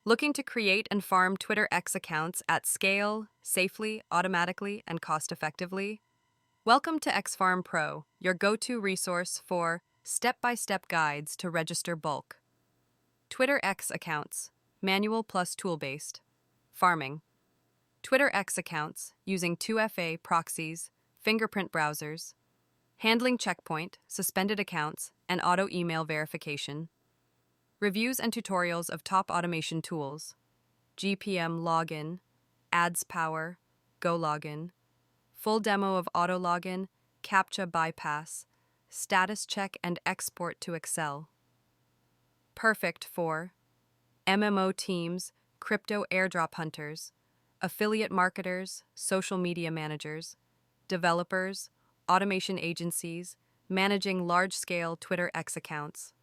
Looking to create and farm Twitter X accounts at scale, safely, automatically, and cost-effectively? Welcome to XFarm Pro, your go-to resource for step-by-step guides to register bulk. Twitter X accounts, manual plus tool-based. Farming. Twitter X accounts using 2FA proxies, fingerprint browsers, handling checkpoint, suspended accounts, and auto email verification. Reviews and tutorials of top automation tools, GPM Login, AdsPower, GoLogin, full demo of auto login, captcha bypass, status check and export to Excel. Perfect for MMO teams, crypto airdrop hunters, affiliate marketers, social media managers, developers, automation agencies, managing large-scale Twitter X accounts.